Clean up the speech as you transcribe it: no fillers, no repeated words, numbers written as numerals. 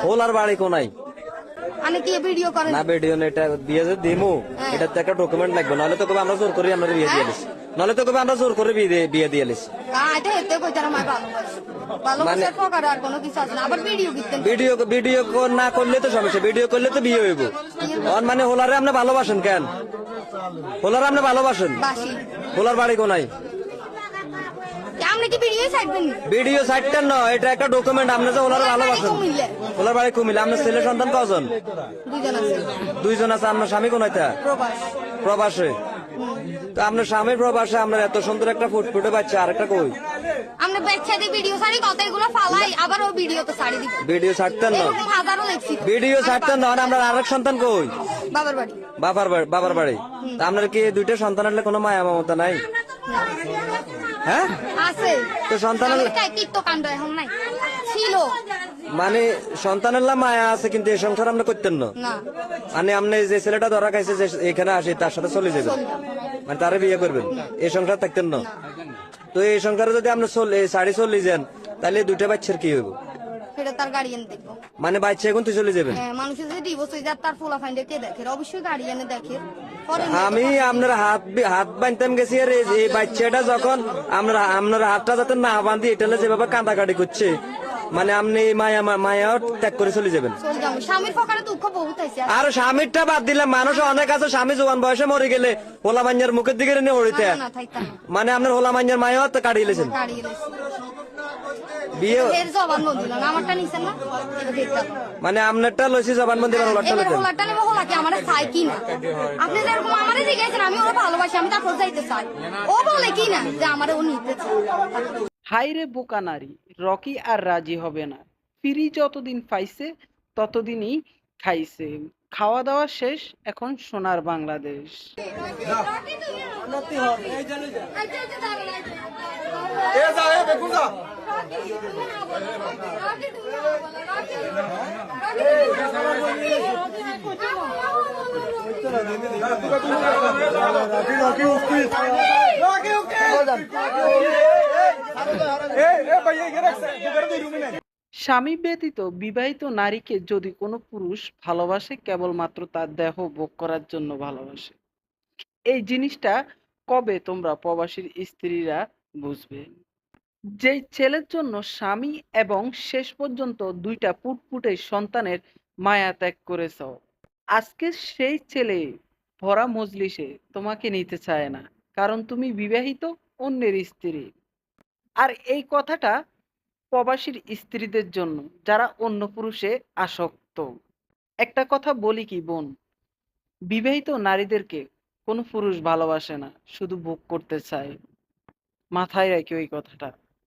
হোলার বাড়ি কোনায়? আমি কি ভিডিও করেন না ভিডিও না, এটা বিয়ে যে দিমু এটা তো একটা ডকুমেন্ট লাগবে, নাহলে তো কবে আমরা জোর করে আমরা বিয়ে দিয়ে দিস, নাহলে তো কবে আমরা জোর করে বিয়ে দিয়ে দিস। এটা হেতে কই তারা মাই ভালোবাসার প্রকার আর কোনো কিছু আছে না। আবার ভিডিও দিতেন, ভিডিও না করলে তো সমস্যা, ভিডিও করলে তো বিয়ে হইব। মানে হোলারে আপনি ভালোবাসেন কেন? হোলারে আপনি ভালোবাসেন? বাসি। হোলার বাড়ি কোনায়? আপনি কি ভিডিও ছাড়বেন? ভিডিও সাইটটার নয়, এটা একটা ডকুমেন্ট। আপনি যে ওনারা ভালোবাসেন। ওনার বাড়ি কুমিল্লা। আপনার ছেলে সন্তান কজন? দুইজন আছে। দুইজন আছে। আপনার স্বামী কোনাইতা? প্রবাসে। তো আপনার স্বামী প্রবাসে, আপনার এত সুন্দর একটা ফুটফুটে বাচ্চা, আরেকটা কই? আমরা বাচ্চা দিয়ে ভিডিও ছাড়ি, কত এগুলো ফালাই, আবার ও ভিডিও তো ছাড়ি দিব। ভিডিও ছাড়তেন না? হাজারও দেখছি। ভিডিও ছাড়তেন না? আপনার আরেক সন্তান কই? বাবার বাড়ি। বাবার বাড়ি। তা আপনার কি দুইটা সন্তান হলে কোনো মায়া মমতা নাই? হ্যাঁ আছে তো সন্তানের তো কাণ্ড এখন নাই, ছিল। মানে সন্তানের মায়া আছে, কিন্তু এই সংসার আমরা করতেন না। মানে আপনি যে ছেলেটা ধরা খাইছে যে এখানে আসে তার সাথে চলে যাবেন, মানে তারে বিয়ে করবেন, এই সংসার থাকতেন না। তো এই সংসারে যদি আপনি সাড়ে চল্লিশ যান, তাহলে দুইটা বাচ্চার কি হইব? সেটা তার গার্ডিয়ান দেখবো। মানে বাচ্চা এখন তুই চলে যাবেন। মানুষের যদি ডিভোর্স হয়ে যায়, তার ফুলা ফাইন্ডে কে দেখে? অবশ্যই গার্ডিয়ানে দেখে। আমি আপনার হাত বাঁধতাম গেছি, আর এই বাচ্চাটা যখন আপনার হাতটা যাতে না বাঁধি, এটা যেভাবে কাঁদাকাটি করছে, মানে আপনি মায়া ত্যাগ করে চলে যাবেন। স্বামীর পকেটে দুঃখ বহুত আছে। আর স্বামীরটা বাদ দিলে মানুষ অনেক আছে, স্বামী জোয়ান বয়সে মরে গেলে হোলা মাঞ্জার মুখের দিকে নিয়ে ওড়িতে, মানে আপনার হোলা মাঞ্জার মায়াও তো কাটিয়ে লেছেন। বিয়ে মানে আপনারটা লইছি জবানবন্দি করার লটটা লইতেন। আমার চাই কি না, আপনি যেরকম আমারে জিজ্ঞাসেন, আমি ওরা ভালোবাসি, আমি তারপর যাইতে চাই। ও বলে কি না যে আমার ও নিতে চায়। হাই রে বোকা নারী, রকি আর রাজি হবে না। ফিরি যতদিন পাইছে ততদিনই খাইছে। খাওয়া দাওয়া শেষ, এখন সোনার বাংলাদেশ। স্বামী ব্যতীত বিবাহিত নারীকে যদি কোনো পুরুষ ভালোবাসে, কেবলমাত্র তার দেহ ভোগ করার জন্য ভালোবাসে। এই জিনিসটা কবে তোমরা প্রবাসীর স্ত্রীরা বুঝবে? যে ছেলের জন্য স্বামী এবং শেষ পর্যন্ত দুইটা পুটপুটে সন্তানের মায়া ত্যাগ করেছ, আজকে সেই ছেলে ভরা মজলিসে তোমাকে নিতে চায় না, কারণ তুমি বিবাহিত অন্যের স্ত্রী। আর এই কথাটা প্রবাসীর স্ত্রীদের জন্য, যারা অন্য পুরুষে আসক্ত। একটা কথা বলি কি বোন, বিবাহিত নারীদেরকে কোনো পুরুষ ভালোবাসে না, শুধু ভোগ করতে চায়। মাথায় রাখি ওই কথাটা।